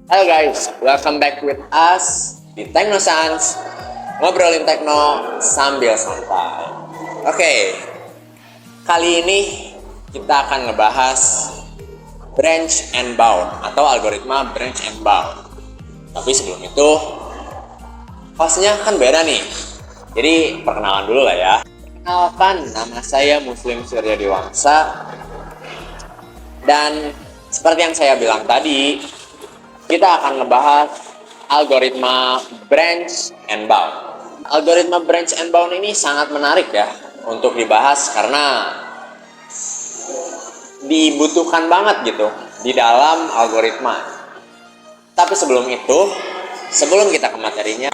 Halo guys, welcome back with us di Teknosans, ngobrolin tekno sambil santai. Oke, kali ini kita akan ngebahas branch and bound atau algoritma branch and bound. Tapi sebelum itu, hostnya kan beda nih. Jadi perkenalan dulu lah ya. Perkenalkan, nama saya Muslim Surya Dewangsa. Dan seperti yang saya bilang tadi, kita akan ngebahas algoritma branch and bound. Algoritma branch and bound ini sangat menarik ya untuk dibahas karena dibutuhkan banget gitu di dalam algoritma. Tapi sebelum itu, sebelum kita ke materinya,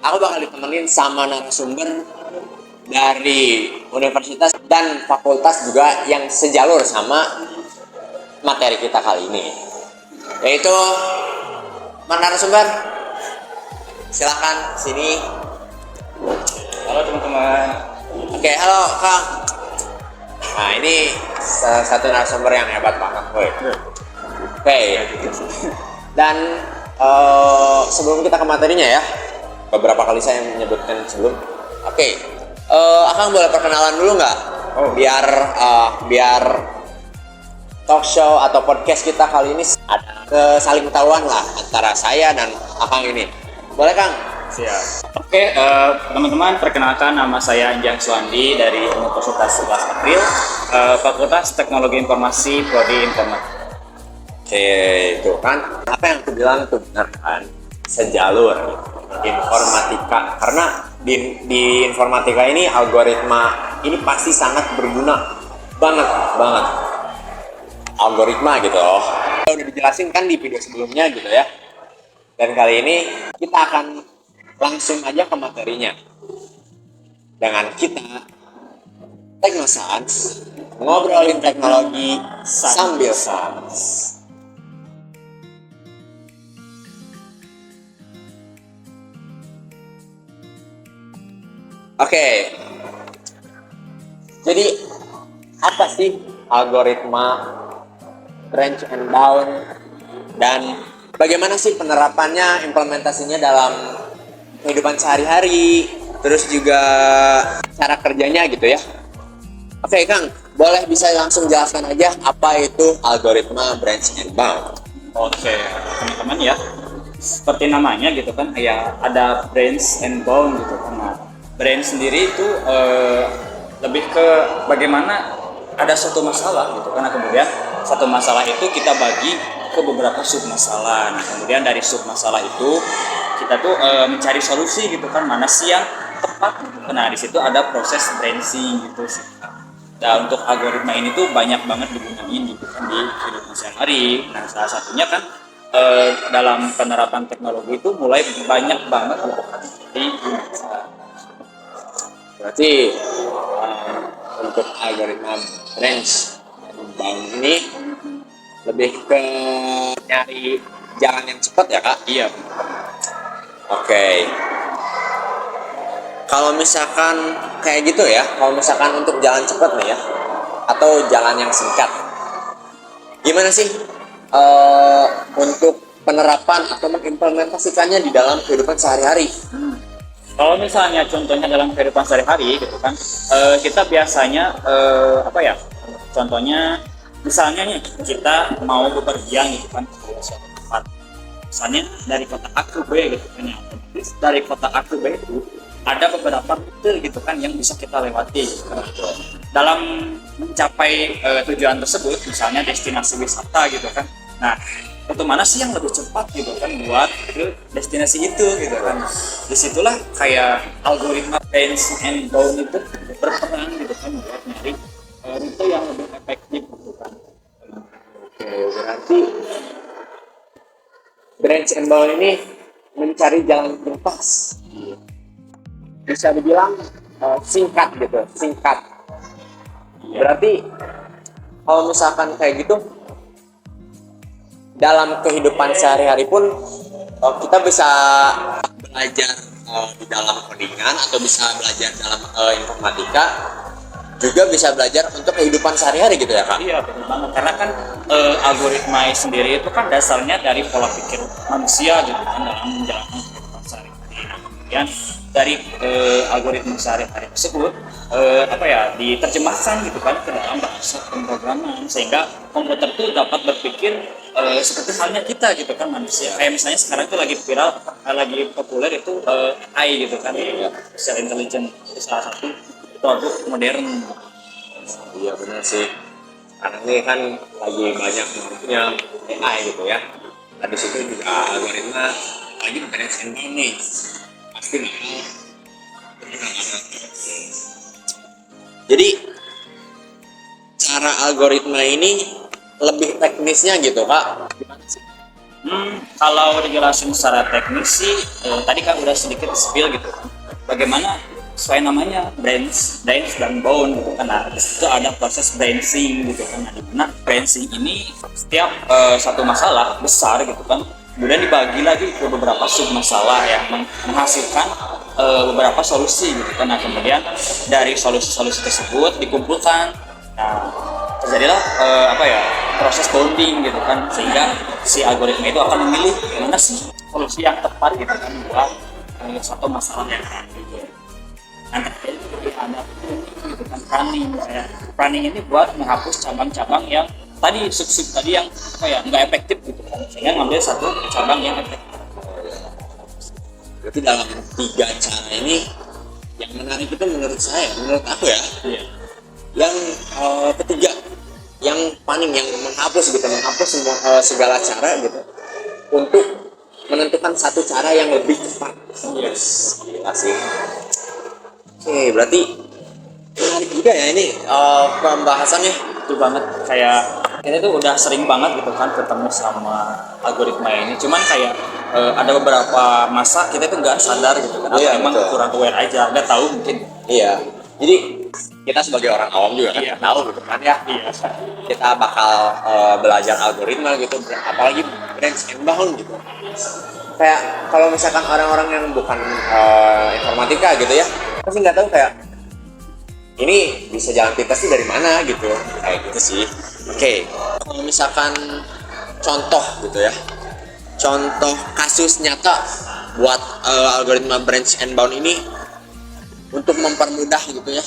aku bakal ditemenin sama narasumber dari universitas dan fakultas juga yang sejalur sama materi kita kali ini, yaitu narasumber. Silakan sini. Halo teman-teman. Oke, halo Kang. Nah, ini salah satu narasumber yang hebat banget, boy. Oke. Dan sebelum kita ke materinya ya, beberapa kali saya menyebutkan sebelum. Oke, Akang boleh perkenalan dulu nggak? Biar talk show atau podcast kita kali ini ada kesaling ketahuan lah antara saya dan Akang ini. Boleh Kang? Siap. Oke, teman-teman, perkenalkan nama saya Anjang Suwandi dari Universitas 11 April, Fakultas Teknologi Informasi Prodi Informatika. Oke, itu kan apa yang aku bilang itu benar kan, sejalur informatika, karena di informatika ini algoritma ini pasti sangat berguna banget algoritma gitu loh. Udah dijelasin kan di video sebelumnya gitu ya. Dan kali ini kita akan langsung aja ke materinya dengan kita Teknosans, ngobrolin teknologi sambil sans. Oke, jadi apa sih algoritma branch and bound dan bagaimana sih penerapannya, implementasinya dalam kehidupan sehari-hari, terus juga cara kerjanya gitu ya. Oke Kang, boleh bisa langsung jelaskan aja apa itu algoritma branch and bound? Oke, teman-teman ya, seperti namanya gitu kan, ya ada branch and bound gitu kan. Nah, branch sendiri itu lebih ke bagaimana ada suatu masalah gitu kan, kemudian satu masalah itu kita bagi ke beberapa sub masalah. Nah, kemudian dari sub masalah itu kita tuh mencari solusi gitu kan, mana sih yang tepat gitu. Nah, di situ ada proses branching gitu sih. Nah, untuk algoritma ini tuh banyak banget digunain gitu kan di kehidupan sehari-hari. Nah, salah satunya kan dalam penerapan teknologi itu mulai banyak banget gitu kan di Indonesia. Berarti untuk algoritma branch and bound ini lebih ke nyari jalan yang cepat ya Kak? Iya. Oke. Kalau misalkan kayak gitu ya, kalau misalkan untuk jalan cepat nih ya, atau jalan yang singkat, gimana sih untuk penerapan atau mengimplementasikannya di dalam kehidupan sehari-hari? Kalau misalnya contohnya dalam kehidupan sehari-hari gitu kan, kita biasanya contohnya misalnya nih kita mau bepergian gitu kan ke suatu tempat, misalnya dari kota A ke B gitu kan, ya otomatis dari kota A ke B itu ada beberapa rute gitu kan yang bisa kita lewati gitu kan. Dalam mencapai tujuan tersebut, misalnya destinasi wisata gitu kan, nah itu mana sih yang lebih cepat gitu kan buat ke destinasi itu gitu kan. Disitulah kayak algoritma branch and bound itu berperan gitu kan buat nyari rute yang lebih efektif gitu kan. Oke, berarti branch and bound ini mencari jalan pintas. Bisa dibilang singkat gitu, singkat. Berarti kalau misalkan kayak gitu, dalam kehidupan sehari-hari pun kita bisa belajar di dalam codingan atau bisa belajar dalam informatika juga bisa belajar untuk kehidupan sehari-hari gitu ya Kak? Iya betul banget, karena kan algoritma sendiri itu kan dasarnya dari pola pikir manusia gitu kan dalam menjalankan kehidupan sehari-hari. Nah, kemudian dari algoritma sehari-hari tersebut diterjemahkan gitu kan ke dalam bahasa pemrograman, sehingga komputer itu dapat berpikir seperti halnya kita gitu kan manusia. Kayak misalnya sekarang itu lagi viral, lagi populer itu AI gitu kan, artificial intelligence itu salah satu produk modern. Iya benar sih. Karena ini kan lagi banyak punya AI gitu ya. Nah di situ juga algoritma lagi branch and bound nih. Pasti bakal berguna banget. Jadi cara algoritma ini lebih teknisnya gitu Kak. Gimana sih? Kalau dijelasin secara teknis sih, tadi kan udah sedikit spill gitu. Bagaimana sesuai namanya branch dan bound gitu kan. Nah, di situ ada proses branching gitu kan. Nah, di mana branching ini setiap satu masalah besar gitu kan, kemudian dibagi lagi ke beberapa sub masalah yang menghasilkan beberapa solusi gitu kan. Nah, kemudian dari solusi-solusi tersebut dikumpulkan. Nah, terjadilah proses bounding gitu kan, sehingga si algoritma itu akan memilih mana sih solusi yang tepat gitu kan buat satu masalah yang gitu. Nanti itu ada gitu kan running ini buat menghapus cabang-cabang yang tadi sub tadi yang nggak efektif gitu kan, sehingga ngambil satu cabang yang efektif. Berarti dalam 3 cara ini yang menarik itu menurut aku ya. Iya. Yang ketiga, yang yang menghapus semua segala cara gitu untuk menentukan satu cara yang lebih cepat. Yes. Gila sih. Oke, berarti menarik juga ya ini pembahasannya. Itu banget, kayak kita tuh udah sering banget gitu kan ketemu sama algoritma ini, cuman kayak ada beberapa masa kita tuh nggak sadar gitu kan, Iya, memang betul. kurang aware aja, nggak tahu mungkin. Iya. Jadi kita sebagai orang awam juga kan Iya. tahu gitu kan ya. Iya. Kita bakal belajar algoritma gitu, apalagi branch and bound gitu. Kayak kalau misalkan orang-orang yang bukan informatika gitu ya, pasti nggak tahu kayak ini bisa jalan pintas sih dari mana gitu, kayak gitu sih. Oke, kalau misalkan contoh gitu ya, contoh kasus nyata buat algoritma branch and bound ini untuk mempermudah gitu ya.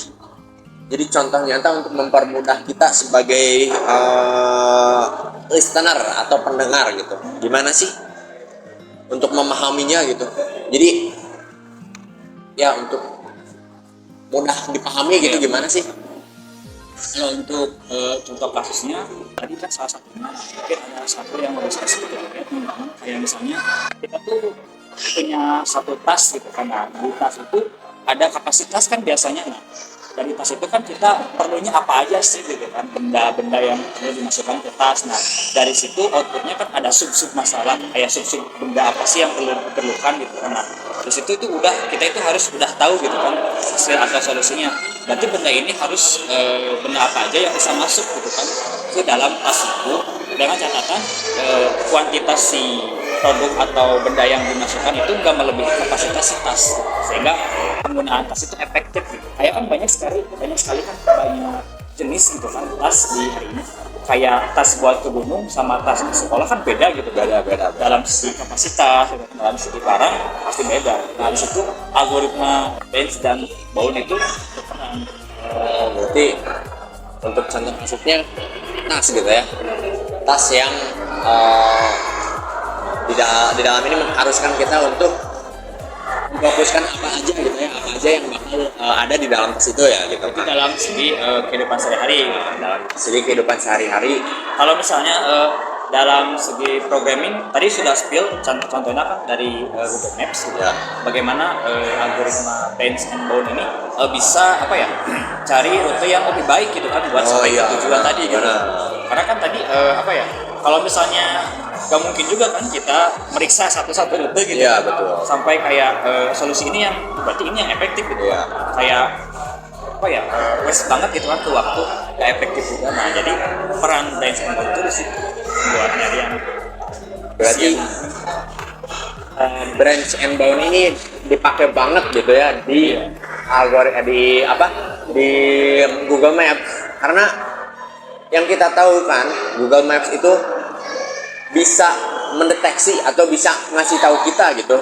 Jadi contoh nyata untuk mempermudah kita sebagai listener atau pendengar gitu. Gimana sih untuk memahaminya gitu. Jadi ya untuk mudah dipahami gitu gimana sih? Kalau untuk contoh kasusnya tadi kan salah satunya mungkin ada satu yang lebih spesifik ya, kayak misalnya kita tuh punya satu tas gitu kan. Nah, di tas itu ada kapasitas kan biasanya. Nah, dari tas itu kan kita perlunya apa aja sih gitu kan, benda-benda yang perlu dimasukkan ke tas. Nah, dari situ outputnya kan ada sub-sub masalah, kayak sub-sub benda apa sih yang perlu diperlukan gitu kan. Nah, dari situ itu kita itu harus udah tahu gitu kan hasil atau solusinya. Berarti benda ini harus benda apa aja yang bisa masuk gitu kan ke dalam tas itu, dengan catatan kuantitas si produk atau benda yang dimasukkan itu nggak melebihi kapasitas si tas, sehingga penggunaan tas itu efektif gitu. Kayak kan banyak sekali kan banyak jenis gitu kan tas di hari ini, kayak tas buat ke gunung sama tas ke sekolah kan beda gitu, Beda. dalam segi kapasitas, dalam segi barang pasti beda. Nah, di situ algoritma Benz dan Bound itu berperan. Berarti untuk contoh kasusnya tas gitu ya, tas yang di dalam ini mengharuskan kita untuk memfokuskan apa aja gitu ya, apa aja yang bakal ada di dalam tas itu ya gitu. Itu dalam segi kehidupan sehari-hari. Dalam segi kehidupan sehari-hari. Kalau misalnya dalam segi programming tadi sudah spill contohnya kan dari Google Maps gitu. Ya. Bagaimana algoritma Benz and Bound ini bisa cari rute yang lebih baik gitu kan buat sampai ke tujuan tadi gitu. Karena kan tadi kalau misalnya gak mungkin juga kan kita meriksa satu-satu rute gitu. Iya, betul. Sampai kayak solusi ini yang berarti ini yang efektif gitu. Iya. Kayak waste banget gitu kan ke waktu, gak efektif juga. Nah, jadi peran Benz and Bound itu di situ buat nyari yang Berarti branch and bound ini dipakai banget gitu ya di di Google Maps, karena yang kita tahu kan Google Maps itu bisa mendeteksi atau bisa ngasih tahu kita gitu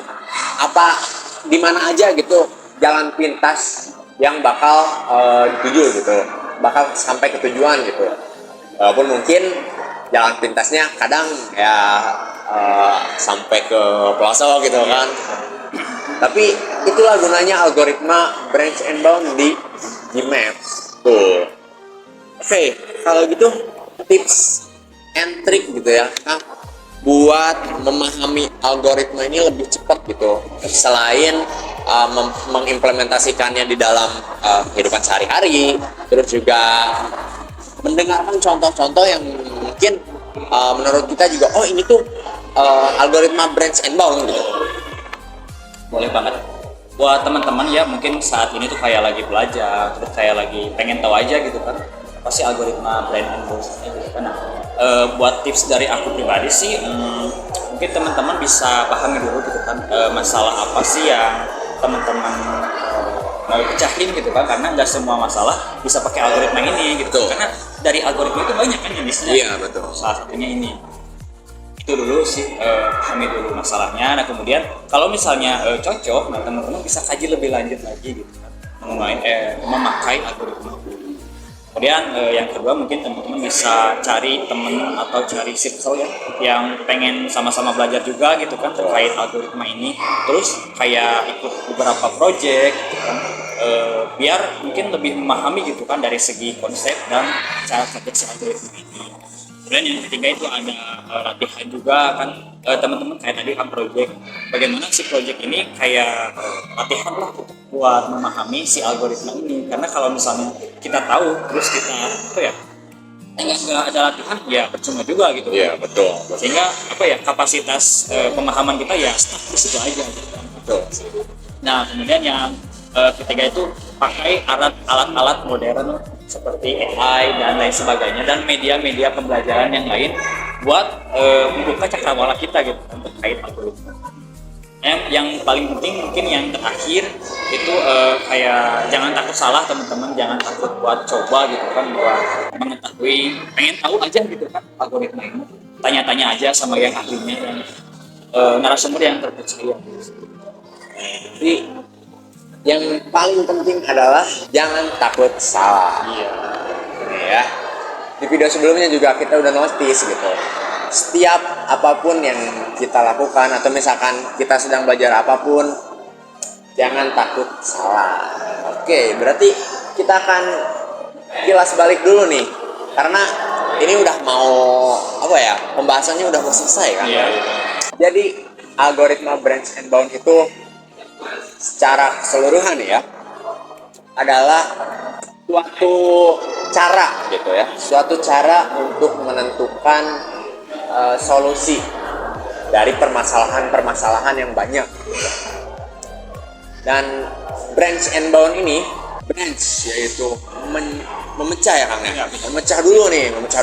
apa di mana aja gitu jalan pintas yang bakal dituju gitu, bakal sampai ke tujuan gitu. Walaupun mungkin jalan pintasnya kadang ya sampai ke pelosok gitu kan. Tapi itulah gunanya algoritma branch and bound di Maps tuh. Oke, kalau gitu tips and trick gitu ya, buat memahami algoritma ini lebih cepat gitu. Selain mengimplementasikannya di dalam kehidupan sehari-hari, terus juga mendengarkan contoh-contoh yang mungkin menurut kita juga ini tuh algoritma branch and bound gitu. Boleh banget buat teman-teman ya, mungkin saat ini tuh kayak lagi belajar, terus kayak lagi pengen tahu aja gitu kan apa sih algoritma brand and bound gitu kan. Nah, buat tips dari aku pribadi sih, mungkin teman-teman bisa pahami dulu gitu kan masalah apa sih yang teman-teman mau pecahin gitu kan, karena nggak semua masalah bisa pakai algoritma ini gitu. Betul. Karena dari algoritma itu banyak kan jenisnya. Iya, betul. Salah satunya ini. Itu dulu sih, pahami dulu masalahnya. Nah kemudian kalau misalnya cocok, nah teman-teman bisa kaji lebih lanjut lagi gitu kan, memakai algoritma. Kemudian yang kedua mungkin teman-teman bisa cari teman atau cari circle ya yang pengen sama-sama belajar juga gitu kan terkait algoritma ini, terus kayak ikut beberapa project gitu kan, biar mungkin lebih memahami gitu kan dari segi konsep dan cara kerja si algoritma ini. Kemudian yang ketiga itu ada latihan juga kan, teman-teman kayak tadi kan project, bagaimana si project ini kayak latihan lah buat memahami si algoritma ini. Karena kalau misalnya kita tahu terus kita nggak ada latihan ya percuma juga gitu. Iya, betul. Sehingga kapasitas pemahaman kita ya stuck di situ aja gitu kan. Betul. Nah kemudian yang ketiga itu pakai alat-alat modern seperti AI dan lain sebagainya dan media-media pembelajaran yang lain buat membuka cakrawala kita gitu terkait algoritma. Yang paling penting mungkin yang terakhir itu kayak jangan takut salah teman-teman, jangan takut buat coba gitu kan, buat mengetahui, pengen tahu aja gitu kan algoritma ini, tanya-tanya aja sama yang ahlinya dan narasumber yang terpercaya. Jadi yang paling penting adalah jangan takut salah. Iya. Ini ya. Di video sebelumnya juga kita udah notice gitu. Setiap apapun yang kita lakukan atau misalkan kita sedang belajar apapun, jangan takut salah. Oke, berarti kita akan kilas balik dulu nih. Karena ini udah mau pembahasannya udah mau selesai kan. Iya. Jadi algoritma branch and bound itu secara keseluruhan ya adalah suatu cara gitu ya, suatu cara untuk menentukan solusi dari permasalahan-permasalahan yang banyak. Dan branch and bound ini, branch yaitu memecah ya Kang ya, memecah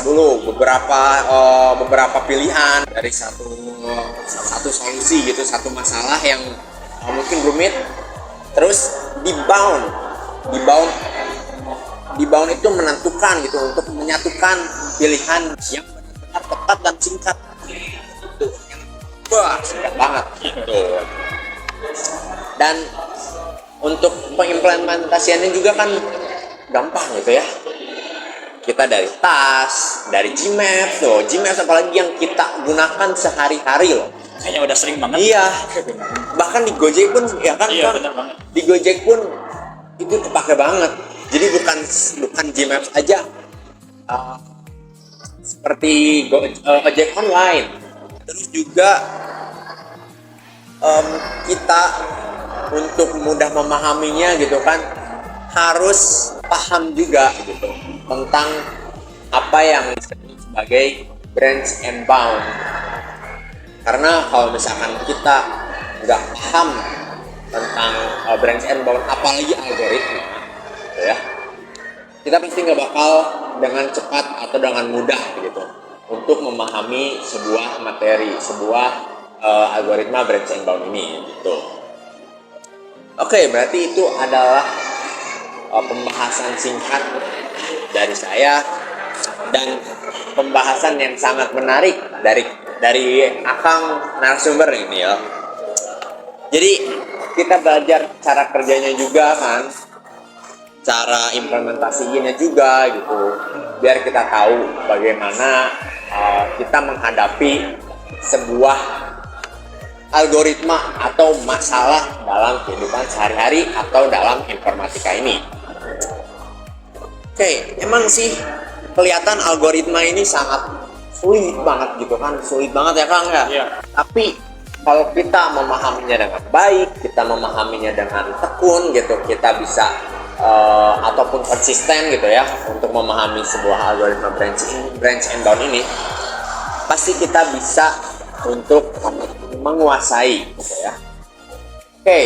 dulu beberapa pilihan dari satu solusi gitu, satu masalah yang mungkin rumit, terus di bound itu menentukan gitu untuk menyatukan pilihan yang benar-benar tepat dan singkat. Wah, singkat banget gitu. Dan untuk pengimplementasiannya juga kan gampang gitu ya. Kita dari tas, dari Gmaps apalagi yang kita gunakan sehari-hari loh. Kayaknya udah sering banget. Iya. Bahkan di Gojek pun ya kan, Iya, benar banget. di Gojek pun itu kepake banget. Jadi bukan Gmaps aja, seperti Gojek online. Terus juga kita untuk mudah memahaminya gitu kan harus paham juga gitu tentang apa yang disebut sebagai branch and bound. Karena kalau misalkan kita nggak paham tentang branch and bound, apalagi algoritma, gitu ya, kita pasti nggak bakal dengan cepat atau dengan mudah gitu untuk memahami sebuah materi, sebuah algoritma branch and bound ini gitu. Oke, berarti itu adalah pembahasan singkat dari saya dan pembahasan yang sangat menarik dari akang narasumber ini ya. Jadi kita belajar cara kerjanya juga kan, cara implementasinya juga gitu, biar kita tahu bagaimana kita menghadapi sebuah algoritma atau masalah dalam kehidupan sehari-hari atau dalam informatika ini. Oke, emang sih kelihatan algoritma ini sangat sulit banget gitu kan, sulit banget ya Kang ya. Iya. Tapi kalau kita memahaminya dengan baik, kita memahaminya dengan tekun gitu, kita bisa ataupun konsisten gitu ya untuk memahami sebuah algoritma branch and bound ini, pasti kita bisa untuk menguasai gitu ya. Oke,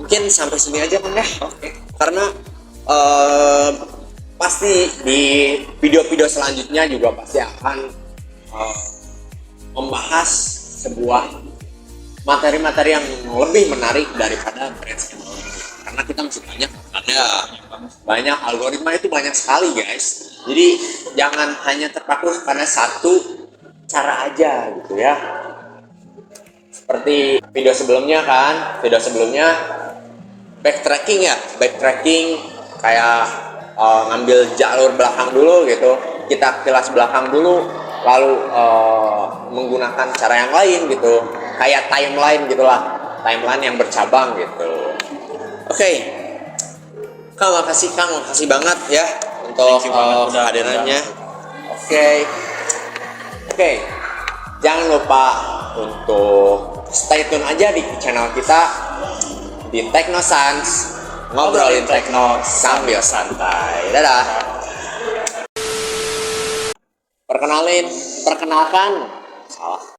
mungkin sampai sini aja Kang ya. Oke. Karena pasti di video-video selanjutnya juga pasti akan membahas sebuah materi-materi yang lebih menarik daripada branch and bound ini. Karena kita masih banyak algoritma itu banyak sekali guys. Jadi jangan hanya terpaku pada satu cara aja gitu ya. Seperti video sebelumnya backtracking kayak ngambil jalur belakang dulu gitu, kita kilas belakang dulu, lalu menggunakan cara yang lain gitu, kayak timeline gitulah, timeline yang bercabang gitu. Oke. Kang, makasih banget ya untuk kehadirannya. Oke. Jangan lupa untuk stay tune aja di channel kita di Teknosans, ngobrolin tekno sambil santai. Dadah. Perkenalkan, salah.